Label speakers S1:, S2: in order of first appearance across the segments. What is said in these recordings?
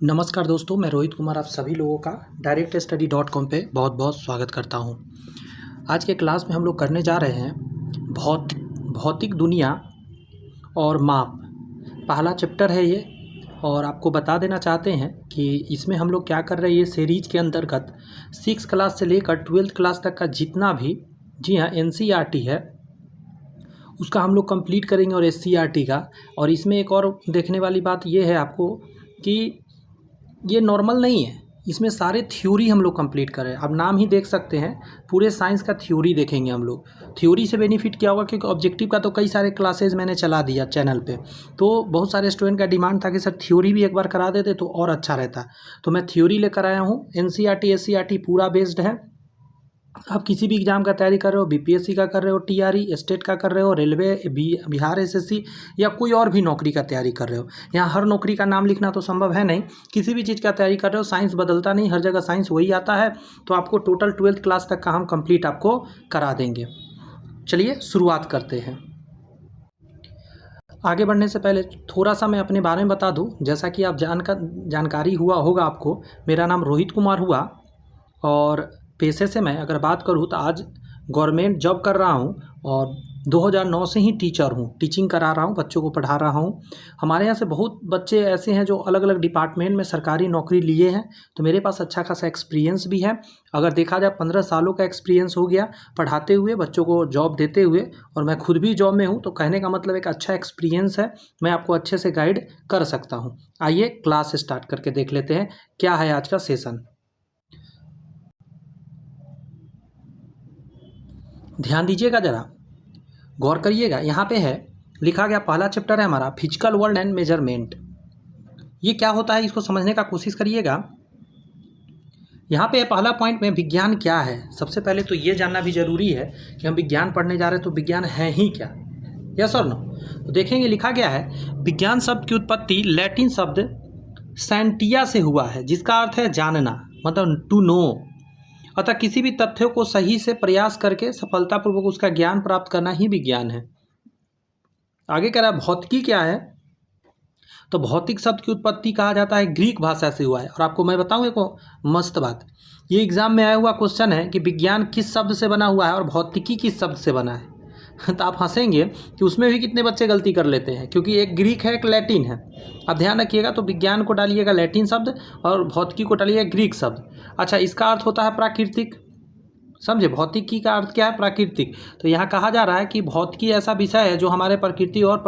S1: नमस्कार दोस्तों, मैं रोहित कुमार आप सभी लोगों का directstudy.com पे बहुत बहुत स्वागत करता हूँ। आज के क्लास में हम लोग करने जा रहे हैं भौतिक दुनिया और माप। पहला चैप्टर है ये, और आपको बता देना चाहते हैं कि इसमें हम लोग क्या कर रहे हैं। ये सीरीज के अंतर्गत 6 क्लास से लेकर 12th क्लास तक का जितना भी NCERT है उसका हम लोग कंप्लीट करेंगे, और SCERT का। और इसमें एक और देखने वाली बात ये है आपको कि ये नॉर्मल नहीं है, इसमें सारे थ्योरी हम लोग कंप्लीट कर रहे हैं। अब नाम ही देख सकते हैं, पूरे साइंस का थ्योरी देखेंगे हम लोग। थ्योरी से बेनिफिट क्या होगा, क्योंकि ऑब्जेक्टिव का तो कई सारे क्लासेज मैंने चला दिया चैनल पे, तो बहुत सारे स्टूडेंट का डिमांड था कि सर थ्योरी भी एक बार करा देते तो और अच्छा रहता। तो मैं थ्योरी लेकर आया हूँ। NCERT SCERT पूरा बेस्ड है। आप किसी भी एग्ज़ाम का तैयारी कर रहे हो, BPSC का कर रहे हो, TRE स्टेट का कर रहे हो, रेलवे, बिहार SSC या कोई और भी नौकरी का तैयारी कर रहे हो। यहाँ हर नौकरी का नाम लिखना तो संभव है नहीं। किसी भी चीज़ का तैयारी कर रहे हो, साइंस बदलता नहीं, हर जगह साइंस वही आता है। तो आपको टोटल 12th क्लास तक का हम कंप्लीट आपको करा देंगे। चलिए शुरुआत करते हैं। आगे बढ़ने से पहले थोड़ा सा मैं अपने बारे में बता दूं। जैसा कि आप जानकारी हुआ होगा आपको, मेरा नाम रोहित कुमार हुआ, और पेशे से मैं अगर बात करूँ तो आज गवर्नमेंट जॉब कर रहा हूँ, और 2009 से ही टीचर हूँ। टीचिंग करा रहा हूँ, बच्चों को पढ़ा रहा हूँ। हमारे यहाँ से बहुत बच्चे ऐसे हैं जो अलग अलग डिपार्टमेंट में सरकारी नौकरी लिए हैं, तो मेरे पास अच्छा खासा एक्सपीरियंस भी है। अगर देखा जाए 15 सालों का एक्सपीरियंस हो गया पढ़ाते हुए, बच्चों को जॉब देते हुए, और मैं खुद भी जॉब में हूँ। तो कहने का मतलब एक अच्छा एक्सपीरियंस है, मैं आपको अच्छे से गाइड कर सकता हूँ। आइए क्लास स्टार्ट करके देख लेते हैं क्या है आज का सेशन। ध्यान दीजिएगा, ज़रा गौर करिएगा। यहाँ पे है लिखा गया, पहला चैप्टर है हमारा फिजिकल वर्ल्ड एंड मेजरमेंट। ये क्या होता है इसको समझने का कोशिश करिएगा। यहाँ पे पहला पॉइंट में विज्ञान क्या है। सबसे पहले तो ये जानना भी जरूरी है कि हम विज्ञान पढ़ने जा रहे हैं, तो विज्ञान है ही क्या, यस और नो। तो देखेंगे लिखा गया है, विज्ञान शब्द की उत्पत्ति लैटिन शब्द सैंटिया से हुआ है, जिसका अर्थ है जानना, मतलब टू नो। अतः किसी भी तथ्यों को सही से प्रयास करके सफलतापूर्वक उसका ज्ञान प्राप्त करना ही विज्ञान है। आगे कह रहा है भौतिकी क्या है। तो भौतिक शब्द की उत्पत्ति कहा जाता है ग्रीक भाषा से हुआ है। और आपको मैं बताऊं एक मस्त बात, ये एग्जाम में आया हुआ क्वेश्चन है कि विज्ञान किस शब्द से बना हुआ है और भौतिकी किस शब्द से बना है। तो आप हंसेंगे कि उसमें भी कितने बच्चे गलती कर लेते हैं, क्योंकि एक ग्रीक है एक लैटिन है। अब ध्यान रखिएगा, तो विज्ञान को डालिएगा लैटिन शब्द और भौतिकी को डालिएगा ग्रीक शब्द। अच्छा, इसका अर्थ होता है प्राकृतिक। समझे, भौतिकी का अर्थ क्या है, प्राकृतिक। तो यहाँ कहा जा रहा है कि भौतिकी ऐसा विषय है जो हमारे प्रकृति और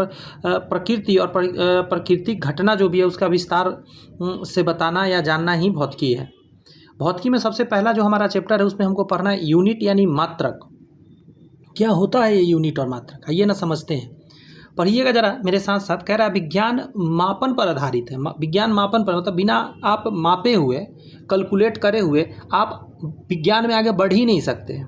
S1: प्राकृतिक घटना जो भी है उसका विस्तार से बताना या जानना ही भौतिकी है। भौतिकी में सबसे पहला जो हमारा चैप्टर है उसमें हमको पढ़ना है यूनिट यानी मात्रक। क्या होता है ये यूनिट और मात्रक, आइए ना समझते हैं। पढ़िएगा जरा मेरे साथ साथ। कह रहा है विज्ञान मापन पर आधारित है। विज्ञान मापन पर मतलब बिना आप मापे हुए, कैलकुलेट करे हुए आप विज्ञान में आगे बढ़ ही नहीं सकते।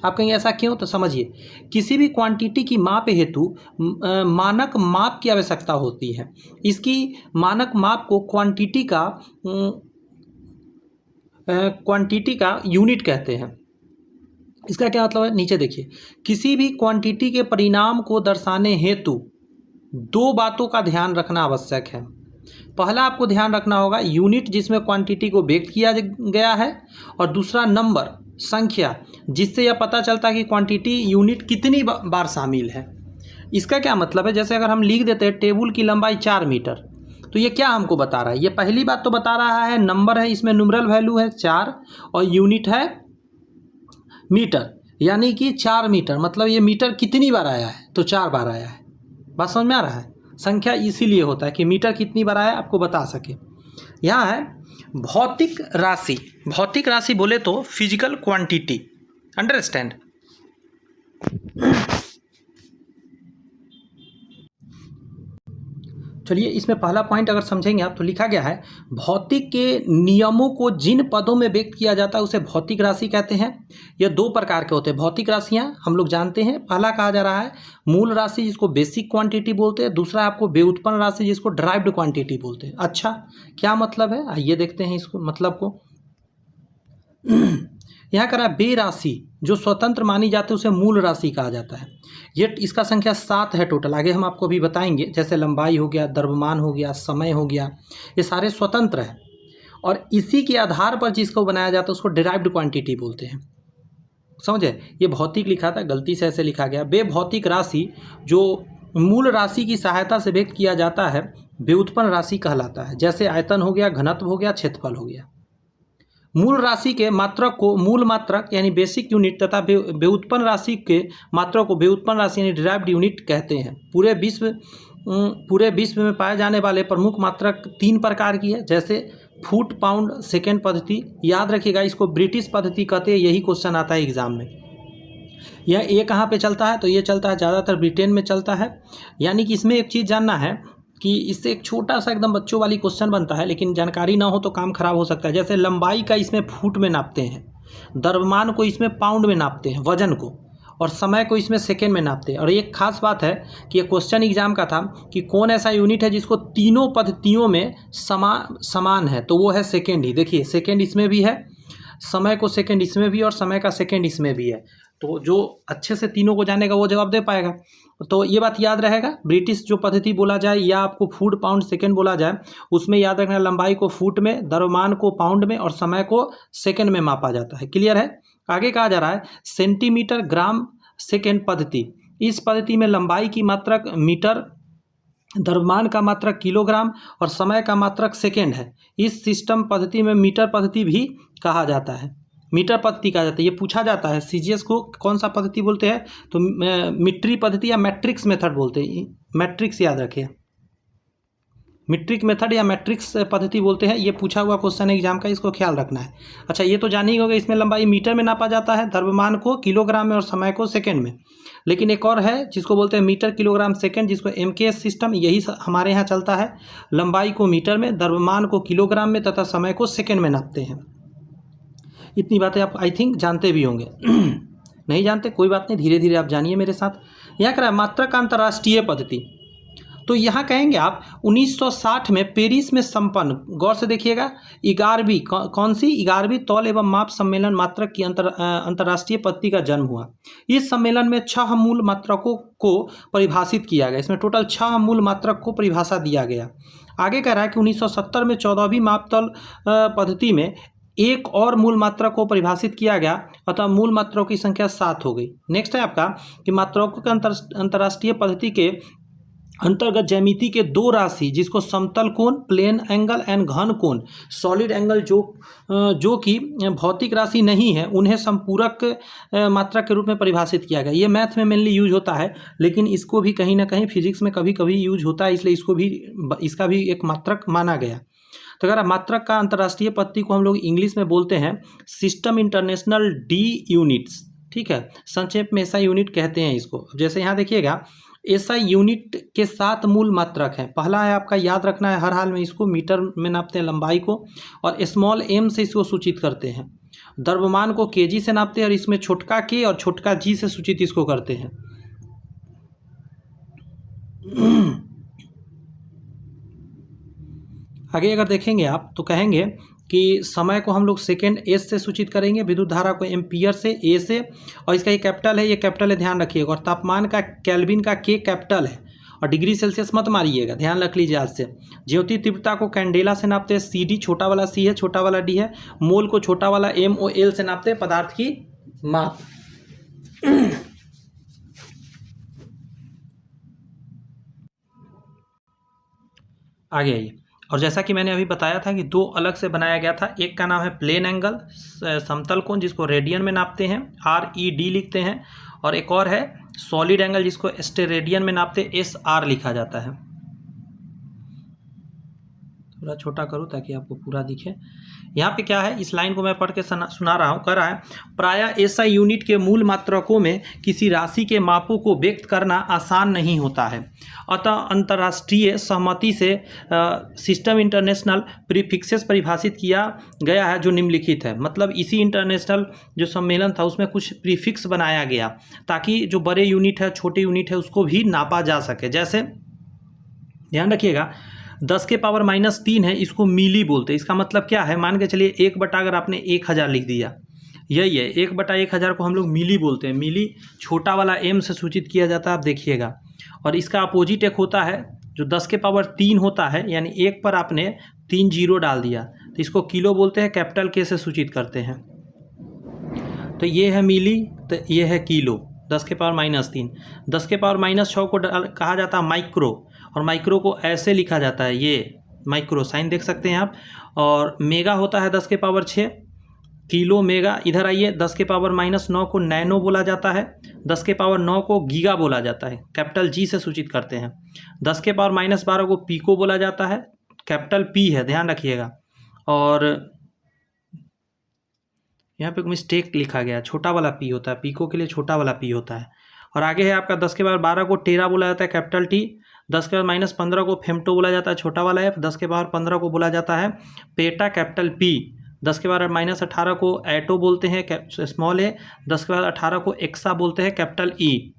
S1: आप कहेंगे ऐसा क्यों, तो समझिए। किसी भी क्वांटिटी की माप हेतु मानक माप की आवश्यकता होती है। इसकी मानक माप को क्वांटिटी का यूनिट कहते हैं। इसका क्या मतलब है, नीचे देखिए। किसी भी क्वांटिटी के परिणाम को दर्शाने हेतु दो बातों का ध्यान रखना आवश्यक है। पहला आपको ध्यान रखना होगा यूनिट, जिसमें क्वांटिटी को व्यक्त किया गया है, और दूसरा नंबर, संख्या, जिससे यह पता चलता है कि क्वांटिटी यूनिट कितनी बार शामिल है। इसका क्या मतलब है, जैसे अगर हम लिख देते हैं टेबल की लंबाई 4 मीटर, तो ये क्या हमको बता रहा है, ये पहली बात तो बता रहा है नंबर है, इसमें न्यूमरल वैल्यू है 4 और यूनिट है मीटर, यानी कि 4 मीटर। मतलब ये मीटर कितनी बार आया है, तो 4 बार आया है। बात समझ में आ रहा है। संख्या इसीलिए होता है कि मीटर कितनी बार आया आपको बता सके। यहाँ है भौतिक राशि। भौतिक राशि बोले तो फिजिकल क्वांटिटी, अंडरस्टैंड। चलिए इसमें पहला पॉइंट अगर समझेंगे आप, तो लिखा गया है भौतिक के नियमों को जिन पदों में व्यक्त किया जाता है उसे भौतिक राशि कहते हैं। यह 2 प्रकार के होते हैं भौतिक राशियां, हम लोग जानते हैं। पहला कहा जा रहा है मूल राशि, जिसको बेसिक क्वांटिटी बोलते हैं। दूसरा आपको व्युत्पन्न राशि, जिसको ड्राइव्ड क्वांटिटी बोलते हैं। अच्छा, क्या मतलब है, आइए देखते हैं इसको मतलब को। यहाँ करा बे राशि जो स्वतंत्र मानी जाती है उसे मूल राशि कहा जाता है। ये इसका संख्या 7 है टोटल। आगे हम आपको भी बताएंगे, जैसे लंबाई हो गया, द्रव्यमान हो गया, समय हो गया, ये सारे स्वतंत्र हैं। और इसी के आधार पर जिसको बनाया जाता है उसको डिराइव्ड क्वांटिटी बोलते हैं। समझे, ये भौतिक लिखा था, गलती से ऐसे लिखा गया। वे भौतिक राशि जो मूल राशि की सहायता से व्यक्त किया जाता है व्युत्पन्न राशि कहलाता है। जैसे आयतन हो गया, घनत्व हो गया, क्षेत्रफल हो गया। मूल राशि के मात्रक को मूल मात्रक यानी बेसिक यूनिट तथा व्युत्पन्न राशि के मात्रक को व्युत्पन्न राशि यानी डिराइव्ड यूनिट कहते हैं। पूरे विश्व में पाए जाने वाले प्रमुख मात्रक 3 प्रकार की है, जैसे फुट, पाउंड, सेकेंड पद्धति। याद रखिएगा, इसको ब्रिटिश पद्धति कहते हैं। यही क्वेश्चन आता है एग्जाम में। ये कहाँ पे चलता है? तो ये चलता है ज़्यादातर ब्रिटेन में चलता है। यानी कि इसमें एक चीज़ जानना है कि इससे एक छोटा सा एकदम बच्चों वाली क्वेश्चन बनता है, लेकिन जानकारी ना हो तो काम खराब हो सकता है। जैसे लंबाई का इसमें फुट में नापते हैं, द्रव्यमान को इसमें पाउंड में नापते हैं वजन को, और समय को इसमें सेकेंड में नापते हैं। और एक खास बात है कि ये क्वेश्चन एग्जाम का था कि कौन ऐसा यूनिट है जिसको तीनों पद्धतियों में समान है, तो वो है सेकेंड ही। देखिए, सेकेंड इसमें भी है, समय को सेकेंड इसमें भी, और समय का सेकेंड इसमें भी है। तो जो अच्छे से तीनों को जानेगा वो जवाब दे पाएगा। तो ये बात याद रहेगा, ब्रिटिश जो पद्धति बोला जाए या आपको फुट, पाउंड, सेकेंड बोला जाए, उसमें याद रखना लंबाई को फुट में, द्रव्यमान को पाउंड में और समय को सेकेंड में मापा जाता है। क्लियर है? आगे कहा जा रहा है सेंटीमीटर, ग्राम, सेकेंड पद्धति। इस पद्धति में लंबाई की मात्रक मीटर, द्रव्यमान का मात्रक किलोग्राम और समय का मात्रक सेकेंड है। इस सिस्टम पद्धति में मीटर पद्धति भी कहा जाता है। मीटर पद्धति कहा जाता है। ये पूछा जाता है सीजीएस को, कौन सा पद्धति बोलते हैं? तो मीट्री पद्धति या मैट्रिक्स मेथड बोलते हैं। मैट्रिक्स याद रखिए, मीट्रिक मेथड या मैट्रिक्स पद्धति बोलते हैं। ये पूछा हुआ क्वेश्चन है एग्जाम का, इसको ख्याल रखना है। अच्छा, ये तो जान ही होगा, इसमें लंबाई मीटर में नापा जाता है, द्रव्यमान को किलोग्राम में और समय को सेकंड में। लेकिन एक और है जिसको बोलते हैं मीटर, किलोग्राम, सेकंड, जिसको एमकेएस सिस्टम, यही हमारे यहाँ चलता है। लंबाई को मीटर में, द्रव्यमान को किलोग्राम में तथा समय को सेकेंड में नापते हैं। इतनी बातें आप आई थिंक जानते भी होंगे। नहीं जानते कोई बात नहीं, धीरे धीरे आप जानिए मेरे साथ। यहाँ कह रहा है मात्रक अंतर्राष्ट्रीय पद्धति। तो यहाँ कहेंगे आप 1960 में पेरिस में संपन्न, गौर से देखिएगा, 11वीं कौन सी 11वीं तौल एवं माप सम्मेलन मात्रक की अंतर्राष्ट्रीय पद्धति का जन्म हुआ। इस सम्मेलन में 6 मूल मात्रकों को परिभाषित किया गया। इसमें टोटल 6 मूल मात्रक को परिभाषा दिया गया। आगे कह रहा है कि 1970 में 14वीं मापतौल पद्धति में एक और मूल मात्रक को परिभाषित किया गया, अतः मूल मात्राओं की संख्या 7 हो गई। नेक्स्ट है आपका कि मात्राओं के अंतर्राष्ट्रीय पद्धति के अंतर्गत ज्यामिति के 2 राशि, जिसको समतल कोण, प्लेन एंगल एंड घन कोण, सॉलिड एंगल, जो कि भौतिक राशि नहीं है, उन्हें संपूरक मात्रक के रूप में परिभाषित किया गया। ये मैथ में मेनली यूज होता है, लेकिन इसको भी कहीं ना कहीं फिजिक्स में कभी कभी यूज होता है, इसलिए इसका भी एक मात्रक माना गया। तो अगर मात्रक का अंतर्राष्ट्रीय पद्धति को हम लोग इंग्लिश में बोलते हैं सिस्टम इंटरनेशनल डी यूनिट्स। ठीक है, संक्षेप में एसआई यूनिट कहते हैं इसको। जैसे यहाँ देखिएगा, एसआई यूनिट के 7 मूल मात्रक हैं। पहला है आपका, याद रखना है हर हाल में, इसको मीटर में नापते हैं लंबाई को, और स्मॉल एम से इसको सूचित करते हैं। द्रव्यमान को केजी से नापते हैं, और इसमें छोटका के और छोटका जी से सूचित इसको करते हैं। आगे अगर देखेंगे आप तो कहेंगे कि समय को हम लोग सेकेंड एस से सूचित करेंगे, विद्युत धारा को एम्पियर से ए से, और इसका ये कैपिटल है, ये कैपिटल है, ध्यान रखिएगा। और तापमान का केल्विन का के कैपिटल है, और डिग्री सेल्सियस मत मारिएगा, ध्यान रख लीजिए आज से। ज्योति तीव्रता को कैंडेला से नापते हैं, सी डी, छोटा वाला सी है, छोटा वाला डी है। मोल को छोटा वाला एम ओ एल से नापते हैं, पदार्थ की माप। आगे आइए, और जैसा कि मैंने अभी बताया था कि 2 अलग से बनाया गया था। एक का नाम है प्लेन एंगल, समतल कोण, जिसको रेडियन में नापते हैं, RED लिखते हैं, और एक और है सॉलिड एंगल, जिसको स्टेरेडियन में नापते SR लिखा जाता है। थोड़ा छोटा करूँ ताकि आपको पूरा दिखे। यहाँ पे क्या है, इस लाइन को मैं पढ़ के सुना रहा हूँ। कह रहा है प्रायः एसआई यूनिट के मूल मात्रकों में किसी राशि के मापों को व्यक्त करना आसान नहीं होता है, अतः अंतर्राष्ट्रीय सहमति से सिस्टम इंटरनेशनल प्रीफिक्सेस परिभाषित किया गया है, जो निम्नलिखित है। मतलब इसी इंटरनेशनल जो सम्मेलन था उसमें कुछ प्रीफिक्स बनाया गया, ताकि जो बड़े यूनिट है, छोटे यूनिट है, उसको भी नापा जा सके। जैसे ध्यान रखिएगा, 10 के पावर -3 है, इसको मिली बोलते हैं। इसका मतलब क्या है, मान के चलिए 1 बटा अगर आपने 1000 लिख दिया, यही है 1 बटा 1000 को हम लोग मिली बोलते हैं। मिली छोटा वाला एम से सूचित किया जाता है, आप देखिएगा। और इसका अपोजिट एक होता है जो 10 के पावर 3 होता है, यानी 1 पर आपने 3 जीरो डाल दिया, तो इसको किलो बोलते हैं, कैपिटल के से सूचित करते हैं। तो ये है मिली, तो ये है किलो, 10 के पावर -3। 10 के पावर -6 को कहा जाता है माइक्रो, और माइक्रो को ऐसे लिखा जाता है, ये माइक्रो साइन देख सकते हैं आप। और मेगा होता है 10 के पावर 6, किलो मेगा। इधर आइए, 10 के पावर -9 को नैनो बोला जाता है, 10 के पावर 9 को गीगा बोला जाता है, कैपिटल जी से सूचित करते हैं। 10 के पावर -12 को पीको बोला जाता है, कैपिटल पी है, ध्यान रखिएगा। और यहाँ पे मिस्टेक लिखा गया, छोटा वाला पी होता है, पीको के लिए छोटा वाला पी होता है। और आगे है आपका 10 के पावर 12 को टेरा बोला जाता है, कैपिटल टी। 10 के पावर -15 को फेम्टो बोला जाता है, छोटा वाला एफ। 10 के पावर 15 को बोला जाता है पेटा, कैपिटल पी। 10 के पावर -18 को एटो बोलते हैं, स्मॉल ए। 10 के पावर 18 को एक्सा बोलते हैं, कैपिटल ई।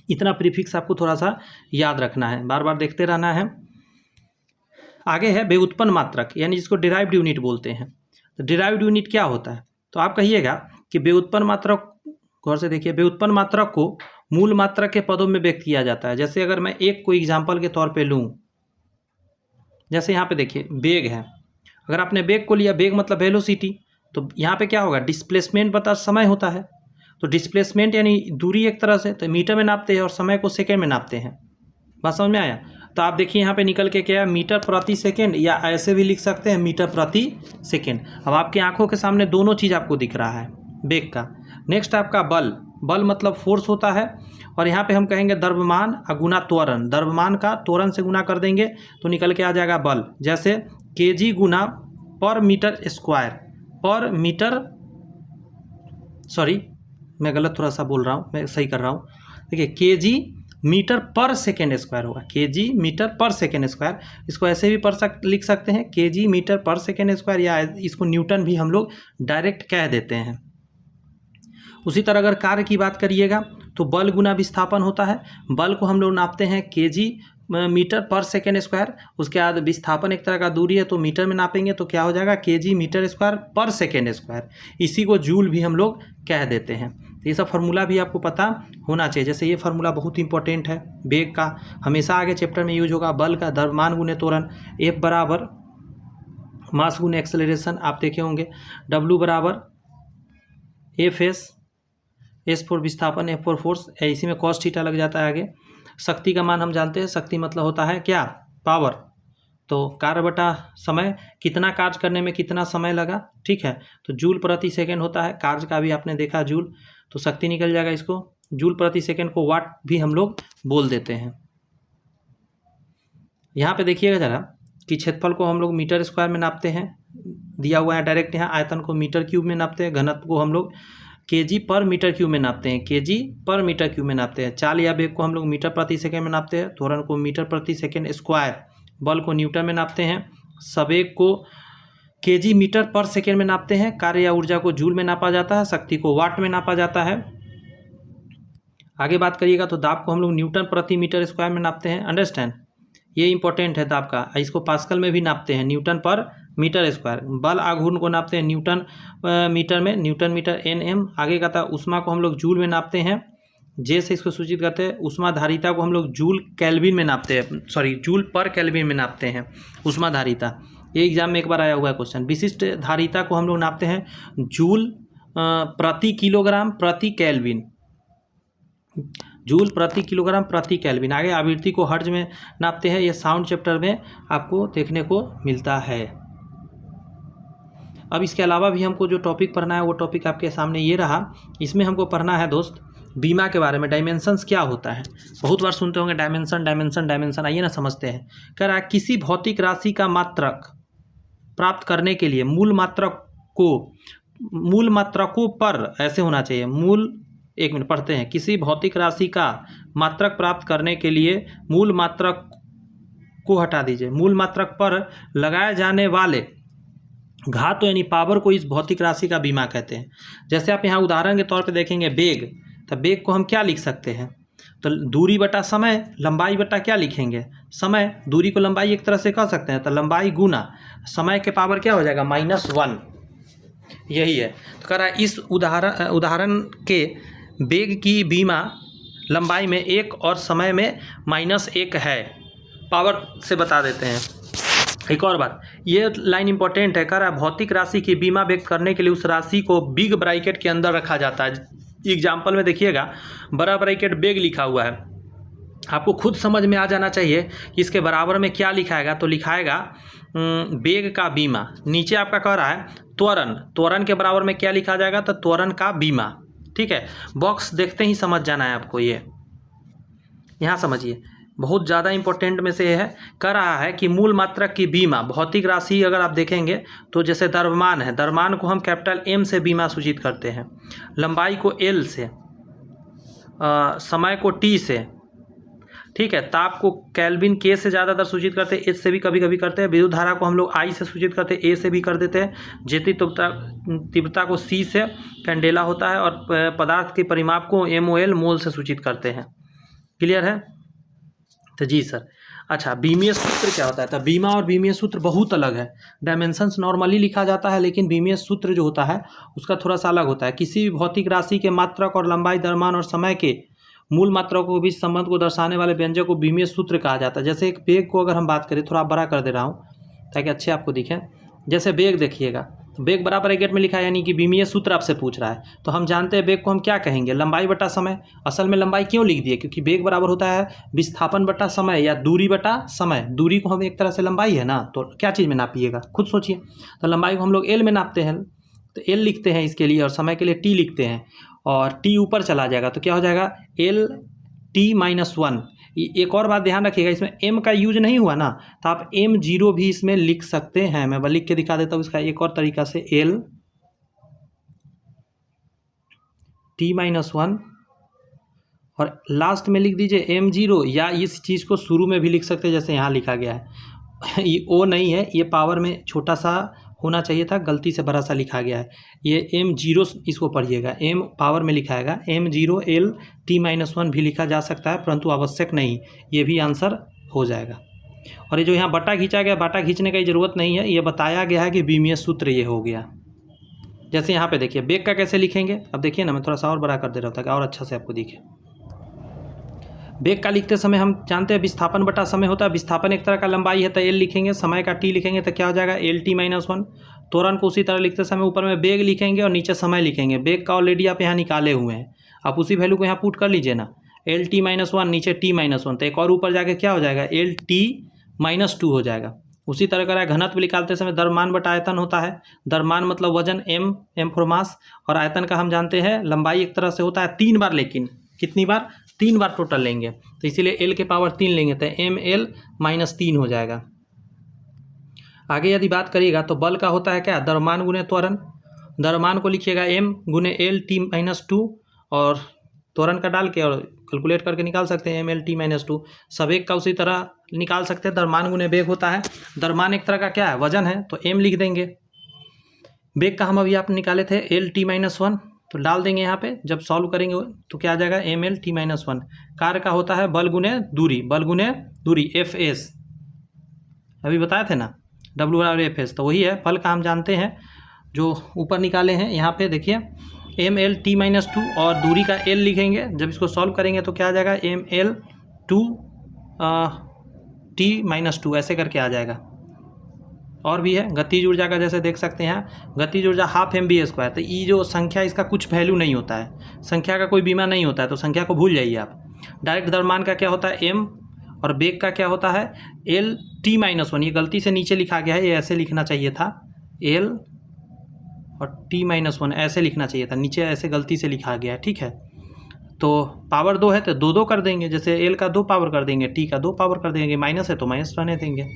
S1: इतना प्रीफिक्स आपको थोड़ा सा याद रखना है, बार बार देखते रहना है। आगे है व्युत्पन्न मात्रक, यानी जिसको डिराइव्ड यूनिट बोलते हैं। तो डिराइव्ड यूनिट क्या होता है? तो आप कहिएगा कि व्युत्पन्न मात्रक, गौर से देखिए, व्युत्पन्न मात्रक को मूल मात्रक के पदों में व्यक्त किया जाता है। जैसे अगर मैं एक कोई एग्जाम्पल के तौर पे लूँ, जैसे यहाँ पे देखिए बेग है, अगर आपने बेग को लिया, बेग मतलब वेलोसिटी, तो यहाँ पे क्या होगा, डिस्प्लेसमेंट बता समय होता है। तो डिस्प्लेसमेंट यानी दूरी एक तरह से, तो मीटर में नापते हैं और समय को सेकेंड में नापते हैं। बात समझ में आया? तो आप देखिए यहाँ पे निकल के क्या है, मीटर प्रति सेकेंड, या ऐसे भी लिख सकते हैं मीटर प्रति सेकेंड। अब आपकी आंखों के सामने दोनों चीज़ आपको दिख रहा है बेग का। नेक्स्ट आपका बल, बल मतलब फोर्स होता है। और यहाँ पे हम कहेंगे द्रव्यमान गुना त्वरण, द्रव्यमान का त्वरण से गुना कर देंगे तो निकल के आ जाएगा बल। जैसे केजी गुना पर मीटर स्क्वायर, पर मीटर, सॉरी मैं गलत थोड़ा सा बोल रहा हूँ, मैं सही कर रहा हूँ। देखिए केजी मीटर पर सेकेंड स्क्वायर होगा, केजी मीटर पर सेकेंड स्क्वायर। इसको ऐसे भी लिख सकते हैं, केजी मीटर पर सेकेंड स्क्वायर, या इसको न्यूटन भी हम लोग डायरेक्ट कह देते हैं। उसी तरह अगर कार्य की बात करिएगा तो बल गुना विस्थापन होता है। बल को हम लोग नापते हैं केजी मीटर पर सेकेंड स्क्वायर। उसके बाद विस्थापन एक तरह का दूरी है तो मीटर में नापेंगे तो क्या हो जाएगा, केजी मीटर स्क्वायर पर सेकेंड स्क्वायर। इसी को जूल भी हम लोग कह देते हैं। तो ये सब फार्मूला भी आपको पता होना चाहिए। जैसे ये फार्मूला बहुत इंपॉर्टेंट है बेग का, हमेशा आगे चैप्टर में यूज होगा। बल का द्रव्यमान गुने त्वरण, F बराबर मास गुने एक्सेलरेशन, आप देखे होंगे। W बराबर FS, S फॉर विस्थापन, F फॉर फोर्स, इसी में cos थीटा लग जाता है आगे। शक्ति का मान हम जानते हैं, शक्ति मतलब होता है क्या, पावर। तो कार्य बटा समय, कितना कार्य करने में कितना समय लगा, ठीक है। तो जूल प्रति सेकंड होता है, कार्य का भी आपने देखा जूल, तो शक्ति निकल जाएगा। इसको जूल प्रति सेकंड को वाट भी हम लोग बोल देते हैं। यहाँ पे देखिएगा जरा कि क्षेत्रफल को हम लोग मीटर स्क्वायर में नापते हैं, दिया हुआ है डायरेक्ट। यहाँ आयतन को मीटर क्यूब में नापते हैं, घनत्व को हम लोग केजी पर मीटर क्यूब में नापते हैं, केजी पर मीटर क्यूब में नापते हैं। चाल या वेग को हम लोग मीटर प्रति सेकंड में नापते हैं, त्वरण को मीटर प्रति सेकंड स्क्वायर, बल को न्यूटन में नापते हैं, संवेग को केजी मीटर पर सेकंड में नापते हैं, कार्य या ऊर्जा को जूल में नापा जाता है, शक्ति को वाट में नापा जाता है। आगे बात करिएगा तो दाब को हम लोग न्यूटन प्रति मीटर स्क्वायर में नापते हैं, अंडरस्टैंड, ये इंपॉर्टेंट है दाब का। इसको पास्कल में भी नापते हैं, न्यूटन पर मीटर स्क्वायर। बल आघूर्ण को नापते हैं न्यूटन मीटर में, न्यूटन मीटर NM। आगे का था उष्मा को हम लोग जूल में नापते हैं, जे से इसको सूचित करते हैं। उष्मा धारिता को हम लोग जूल केल्विन में नापते हैं, सॉरी जूल पर केल्विन में नापते हैं उष्मा धारिता। ये एग्जाम में एक बार आया हुआ है क्वेश्चन। विशिष्ट धारिता को हम लोग नापते हैं जूल प्रति किलोग्राम प्रति केल्विन, जूल प्रति किलोग्राम प्रति केल्विन। आगे आवृत्ति को हर्ट्ज में नापते हैं, ये साउंड चैप्टर में आपको देखने को मिलता है। अब इसके अलावा भी हमको जो टॉपिक पढ़ना है वो टॉपिक आपके सामने ये रहा। इसमें हमको पढ़ना है दोस्त बीमा के बारे में, डायमेंशंस क्या होता है। बहुत बार सुनते होंगे डायमेंशन डायमेंशन डायमेंशन, आइए ना समझते हैं। कह रहा है किसी भौतिक राशि का मात्रक प्राप्त करने के लिए मूल मात्रकों पर ऐसे होना चाहिए, मूल, एक मिनट पढ़ते हैं। किसी भौतिक राशि का मात्रक प्राप्त करने के लिए मूल मात्रक को हटा दीजिए, मूल मात्रक पर लगाए जाने वाले घात यानी पावर को इस भौतिक राशि का बीमा कहते हैं। जैसे आप यहाँ उदाहरण के तौर पे देखेंगे बेग, तो बेग को हम क्या लिख सकते हैं, तो दूरी बटा समय, लंबाई बटा क्या लिखेंगे, समय। दूरी को लंबाई एक तरह से कह सकते हैं, तो लंबाई गुना समय के पावर क्या हो जाएगा, -1, यही है। तो कह रहा है इस उदाहरण के बेग की बीमा लंबाई में 1 और समय में -1 है। पावर से बता देते हैं। एक और बात, ये लाइन इंपॉर्टेंट है, कह रहा है भौतिक राशि की बीमा व्यक्त करने के लिए उस राशि को बिग ब्रैकेट के अंदर रखा जाता है। एग्जाम्पल में देखिएगा, बड़ा ब्रैकेट बेग लिखा हुआ है, आपको खुद समझ में आ जाना चाहिए कि इसके बराबर में क्या लिखाएगा। तो लिखाएगा बेग का बीमा। नीचे आपका कह रहा है त्वरण, त्वरण के बराबर में क्या लिखा जाएगा, तो त्वरण का बीमा। ठीक है, बॉक्स देखते ही समझ जाना है आपको। ये यहाँ समझिए, बहुत ज़्यादा इंपॉर्टेंट में से है। कह रहा है कि मूल मात्रक की बीमा, भौतिक राशि अगर आप देखेंगे तो जैसे द्रव्यमान है, द्रव्यमान को हम कैपिटल M से बीमा सूचित करते हैं, लंबाई को L से, समय को T से, ठीक है, ताप को केल्विन K से ज़्यादातर सूचित करते हैं, H से भी कभी कभी करते हैं, विद्युत धारा को हम लोग I से सूचित करते हैं, A से भी कर देते हैं, ज्योति तीव्रता को C से, कैंडेला होता है, और पदार्थ के परिमाप को MOL मोल से सूचित करते हैं। क्लियर है? तो जी सर। अच्छा, बीमीय सूत्र क्या होता है? तो बीमा और बीमीय सूत्र बहुत अलग है। डायमेंशंस नॉर्मली लिखा जाता है, लेकिन बीमीय सूत्र जो होता है उसका थोड़ा सा अलग होता है। किसी भी भौतिक राशि के मात्रक और लंबाई, द्रव्यमान और समय के मूल मात्राओं के बीच संबंध को दर्शाने वाले व्यंजक को बीमीय सूत्र कहा जाता है। जैसे एक बेग को अगर हम बात करें, थोड़ा बड़ा कर दे रहा हूँ ताकि अच्छे आपको दिखे। जैसे बेग देखिएगा, बेग बड़ा ब्रैकेट में लिखा है, यानी कि बीमीय सूत्र आपसे पूछ रहा है, तो हम जानते हैं बेग को हम क्या कहेंगे, लंबाई बटा समय। असल में लंबाई क्यों लिख दिए? क्योंकि बेग बराबर होता है विस्थापन बटा समय या दूरी बटा समय। दूरी को हम एक तरह से लंबाई है ना, तो क्या चीज़ में नापिएगा, खुद सोचिए। तो लंबाई को हम लोग L में नापते हैं, तो L लिखते हैं इसके लिए, और समय के लिए T लिखते हैं, और T ऊपर चला जाएगा तो क्या हो जाएगा, LT-1। एक और बात ध्यान रखिएगा, इसमें M का यूज नहीं हुआ ना, तो आप M0 भी इसमें लिख सकते हैं। मैं लिख के दिखा देता हूँ इसका एक और तरीका से, LT-1, और लास्ट में लिख दीजिए M0, या इस चीज़ को शुरू में भी लिख सकते हैं जैसे यहाँ लिखा गया है। ये O नहीं है, ये पावर में छोटा सा होना चाहिए था, गलती से बड़ा सा लिखा गया है। ये M0, इसको पढ़िएगा, M पावर में लिखाएगा, M0 LT-1 भी लिखा जा सकता है, परंतु आवश्यक नहीं, ये भी आंसर हो जाएगा। और ये जो यहाँ बटा खींचा गया, बटा खींचने की ज़रूरत नहीं है, ये बताया गया है कि बीमीय सूत्र ये हो गया। जैसे यहाँ पे देखिए बेग का कैसे लिखेंगे, अब देखिए ना, मैं थोड़ा सा और बड़ा कर दे रहा था कि और अच्छा से आपको दिखे। बेग का लिखते समय हम जानते हैं विस्थापन बटा समय होता है। विस्थापन एक तरह का लंबाई है तो L लिखेंगे, समय का T लिखेंगे तो क्या हो जाएगा, LT-1। त्वरण को उसी तरह लिखते समय ऊपर में बेग लिखेंगे और नीचे समय लिखेंगे। बेग का ऑलरेडी आप यहाँ निकाले हुए हैं, आप उसी वैल्यू को यहाँ पुट कर लीजिए ना, LT-1 नीचे T-1, तो एक और ऊपर जाके क्या हो जाएगा, LT-2 हो जाएगा। उसी तरह का घनत्व निकालते समय द्रव्यमान बटा आयतन होता है। द्रव्यमान मतलब वजन, M फॉर मास, और आयतन का हम जानते हैं लंबाई एक तरह से होता है 3 बार, लेकिन कितनी बार, 3 बार टोटल लेंगे, तो इसीलिए L के पावर 3 लेंगे, तो ML-3 हो जाएगा। आगे यदि बात करिएगा तो बल का होता है क्या, द्रव्यमान गुने त्वरण। द्रव्यमान को लिखिएगा M गुने LT-2, और त्वरण का डाल के और कैलकुलेट करके निकाल सकते हैं ML-T-2। सवेग का उसी तरह निकाल सकते हैं, द्रव्यमान गुने वेग होता है। द्रव्यमान एक तरह का क्या है, वजन है, तो M लिख देंगे। वेग का हम अभी आप निकाले थे LT-1, तो डाल देंगे यहाँ पे, जब सॉल्व करेंगे तो क्या आ जाएगा, ML-T-1। कार्य का होता है बल गुने दूरी, बल गुने दूरी FS, अभी बताए थे ना, W/FS, तो वही है। बल का हम जानते हैं, जो ऊपर निकाले हैं यहाँ पे देखिए, ML-T-2, और दूरी का L लिखेंगे। जब इसको सॉल्व करेंगे तो क्या आ जाएगा, ML-T-2 ऐसे करके आ जाएगा। और भी है गतिज ऊर्जा का, जैसे देख सकते हैं गतिज ऊर्जा ½ mv²। तो ये जो संख्या, इसका कुछ वैल्यू नहीं होता है, संख्या का कोई बीमा नहीं होता है, तो संख्या को भूल जाइए आप। डायरेक्ट द्रव्यमान का क्या होता है, M, और बेग का क्या होता है, LT-1। ये गलती से नीचे लिखा गया है, ये ऐसे लिखना चाहिए था, L और T-1 ऐसे लिखना चाहिए था, नीचे ऐसे गलती से लिखा गया है, ठीक है। तो पावर 2 है तो 2 कर देंगे, जैसे L का 2 पावर कर देंगे, T का 2 पावर कर देंगे, माइनस है तो माइनस रहने देंगे।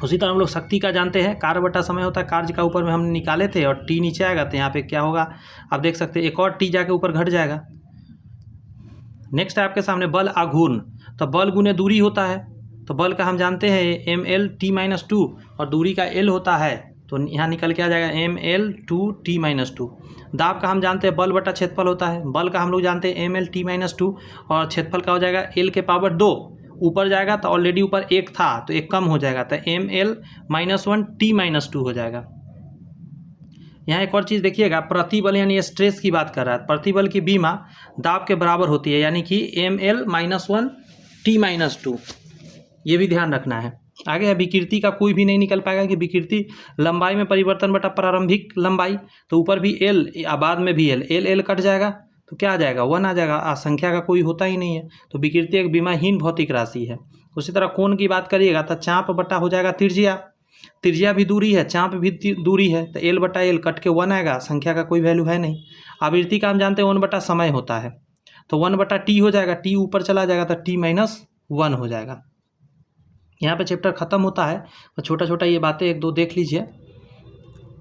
S1: उसी तरह हम लोग शक्ति का जानते हैं, कार्य बटा समय होता है। कार्य का ऊपर में हमने निकाले थे और T नीचे आएगा, तो यहाँ पे क्या होगा, आप देख सकते हैं एक और T जाके ऊपर घट जाएगा। नेक्स्ट है आपके सामने बल आघूर्ण, तो बल गुने दूरी होता है, तो बल का हम जानते हैं ML-T-2, और दूरी का L होता है, तो यहाँ निकल के आ जाएगा ML-T-2। दाब का हम जानते हैं बल बटा क्षेत्रफल होता है, बल का हम लोग जानते हैं ML-T-2, और क्षेत्रफल का हो जाएगा L के पावर 2, ऊपर जाएगा तो ऑलरेडी ऊपर 1 था तो 1 कम हो जाएगा, तो ML-1T-2 हो जाएगा। यहाँ एक और चीज़ देखिएगा, प्रतिबल यानी स्ट्रेस की बात कर रहा है, प्रतिबल की बीमा दाब के बराबर होती है, यानी कि ML-1T-2, ये भी ध्यान रखना है। आगे है विकृति का कोई भी नहीं निकल पाएगा कि विकृति लंबाई में परिवर्तन बटा प्रारंभिक लंबाई, तो ऊपर भी एल या बाद में भी एल, एल एल कट जाएगा तो क्या आ जाएगा 1 आ जाएगा। संख्या का कोई होता ही नहीं है, तो विकृति एक विमाहीन भौतिक राशि है। उसी तरह कोण की बात करिएगा तो चाप बटा हो जाएगा त्रिज्या, त्रिज्या भी दूरी है, चाप भी दूरी है, तो एल बटा एल कट के 1 आएगा, संख्या का कोई वैल्यू है नहीं। आवृत्ति का हम जानते हैं 1 बटा समय होता है, तो 1 बटा टी हो जाएगा, टी ऊपर चला जाएगा तो टी माइनस 1 हो जाएगा। यहाँ पे चैप्टर खत्म होता है, तो छोटा छोटा ये बातें एक दो देख लीजिए।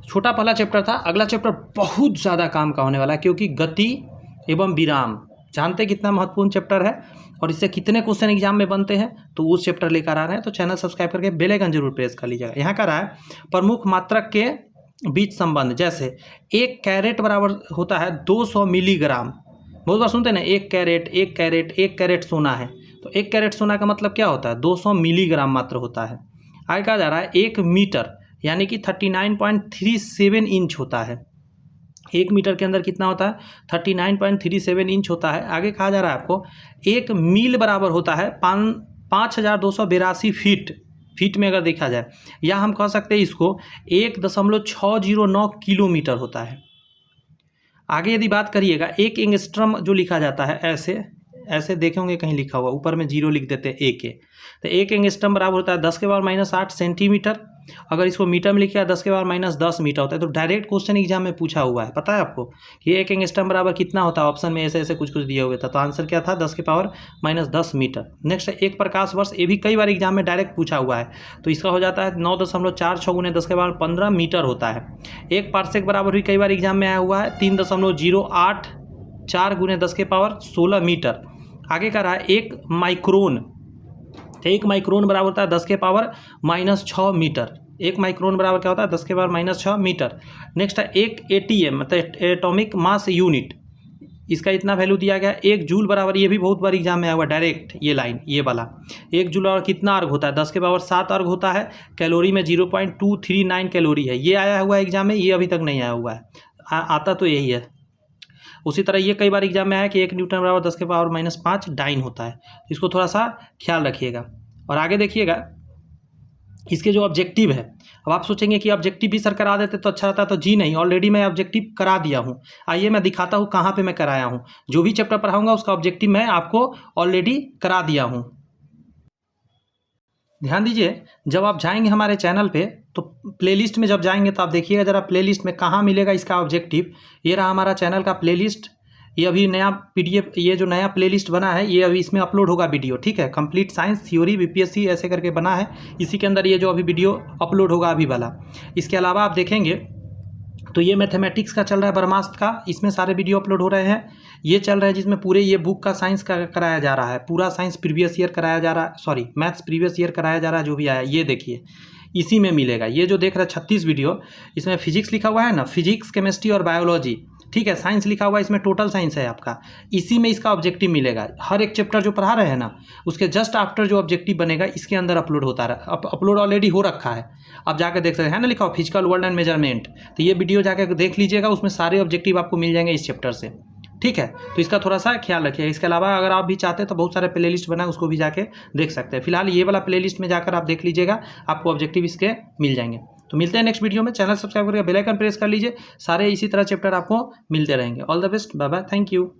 S1: छोटा पहला चैप्टर था, अगला चैप्टर बहुत ज़्यादा काम का होने वाला है, क्योंकि गति एवं विराम जानते हैं कितना महत्वपूर्ण चैप्टर है और इससे कितने क्वेश्चन एग्जाम में बनते हैं, तो उस चैप्टर लेकर आ रहे हैं। तो चैनल सब्सक्राइब करके बेल आइकन जरूर प्रेस कर लीजिएगा। यहाँ का रहा है प्रमुख मात्रक के बीच संबंध, जैसे 1 कैरेट बराबर होता है 200 मिलीग्राम। बहुत बार सुनते हैं ना 1 कैरेट 1 कैरेट 1 कैरेट सोना है, तो 1 कैरेट सोना का मतलब क्या होता है 200 मिलीग्राम मात्र होता है। आगे कहा जा रहा है 1 मीटर यानी कि 39.37 इंच होता है। 1 मीटर के अंदर कितना होता है 39.37 इंच होता है। आगे कहा जा रहा है आपको 1 मील बराबर होता है 5282 फीट, फीट में अगर देखा जाए, या हम कह सकते हैं इसको 1.609 किलोमीटर होता है। आगे यदि बात करिएगा 1 एंगस्ट्रम जो लिखा जाता है, ऐसे ऐसे देखे होंगे कहीं लिखा हुआ, ऊपर में 0 लिख देते हैं ए के, तो 1 एंगस्ट्रम बराबर होता है 10⁻⁻8 सेंटीमीटर। अगर इसको मीटर में लिखा 10⁻⁻10 मीटर होता है। तो डायरेक्ट क्वेश्चन एग्जाम में पूछा हुआ है, पता है आपको कि 1 एंगस्ट्रम बराबर कितना होता है, ऑप्शन में ऐसे ऐसे कुछ कुछ दिया हुआ था, तो आंसर क्या था 10⁻10 मीटर। नेक्स्ट 1 प्रकाश वर्ष, ये भी कई बार एग्जाम में डायरेक्ट पूछा हुआ है, तो इसका हो जाता है 9.46 × 10⁻15 मीटर होता है। 1 पार्सेक बराबर भी कई बार एग्जाम में आया हुआ है 3.084 × 10⁻16 मीटर। आगे का रहा है 1 माइक्रोन, तो 1 माइक्रोन बराबर होता है 10⁻⁻6 मीटर। 1 माइक्रोन बराबर क्या होता है 10⁻⁻6 मीटर। नेक्स्ट है 1 ATM मतलब एटॉमिक मास यूनिट, इसका इतना वैल्यू दिया गया 1 जूल बराबर, ये भी बहुत बार एग्जाम में आया हुआ डायरेक्ट, ये लाइन ये वाला 1 जूल और कितना अर्घ होता है 10⁻7 अर्घ होता है। कैलोरी में 0.239 कैलोरी है, ये आया हुआ है एग्जाम में, ये अभी तक नहीं आया हुआ है, आता तो यही है। उसी तरह ये कई बार एग्जाम में आया कि 1 न्यूटन बराबर 10⁻⁻5 डाइन होता है, इसको थोड़ा सा ख्याल रखिएगा। और आगे देखिएगा इसके जो ऑब्जेक्टिव है, अब आप सोचेंगे कि ऑब्जेक्टिव भी सर करा देते तो अच्छा रहता, तो जी नहीं, ऑलरेडी मैं ऑब्जेक्टिव करा दिया हूँ। आइए मैं दिखाता हूँ कहाँ पे मैं कराया हूँ, जो भी चैप्टर पढ़ाऊँगा उसका ऑब्जेक्टिव मैं आपको ऑलरेडी करा दिया हूँ। ध्यान दीजिए, जब आप जाएंगे हमारे चैनल पे तो प्लेलिस्ट में जब जाएंगे तो आप देखिएगा जरा प्लेलिस्ट में कहाँ मिलेगा इसका ऑब्जेक्टिव। ये रहा हमारा चैनल का प्लेलिस्ट, ये अभी नया PDF, ये जो नया प्लेलिस्ट बना है ये अभी इसमें अपलोड होगा वीडियो, ठीक है। कंप्लीट साइंस थ्योरी BPSC ऐसे करके बना है, इसी के अंदर ये जो अभी वीडियो अपलोड होगा अभी वाला। इसके अलावा आप देखेंगे तो ये मैथमेटिक्स का चल रहा है ब्रह्मास्त्र का, इसमें सारे वीडियो अपलोड हो रहे हैं। ये चल रहा है जिसमें पूरे ये बुक का साइंस का कराया जा रहा है, पूरा साइंस प्रीवियस ईयर कराया जा रहा है, सॉरी मैथ्स प्रीवियस ईयर कराया जा रहा है, जो भी आया ये देखिए इसी में मिलेगा। ये जो देख रहे हैं 36 वीडियो, इसमें फिजिक्स लिखा हुआ है ना, फिजिक्स केमिस्ट्री और बायोलॉजी, ठीक है। साइंस लिखा हुआ है, इसमें टोटल साइंस है आपका, इसी में इसका ऑब्जेक्टिव मिलेगा। हर एक चैप्टर जो पढ़ा रहे हैं ना उसके जस्ट आफ्टर जो ऑब्जेक्टिव बनेगा इसके अंदर अपलोड होता रहा, अपलोड ऑलरेडी हो रखा है, आप जाकर देख सकते हैं ना, लिखा हो फिजिकल वर्ल्ड एंड मेजरमेंट, तो ये वीडियो जाकर देख लीजिएगा, उसमें सारे ऑब्जेक्टिव आपको मिल जाएंगे इस चैप्टर से, ठीक है। तो इसका थोड़ा सा ख्याल रखिएगा। इसके अलावा अगर आप भी चाहते हैं तो बहुत सारे प्लेलिस्ट बना है, उसको भी जाके देख सकते हैं। फिलहाल ये वाला प्लेलिस्ट में जाकर आप देख लीजिएगा, आपको ऑब्जेक्टिव इसके मिल जाएंगे। तो मिलते हैं नेक्स्ट वीडियो में, चैनल सब्सक्राइब करके बेल आइकन प्रेस कर लीजिए, सारे इसी तरह चैप्टर आपको मिलते रहेंगे। All the best, bye bye, thank you.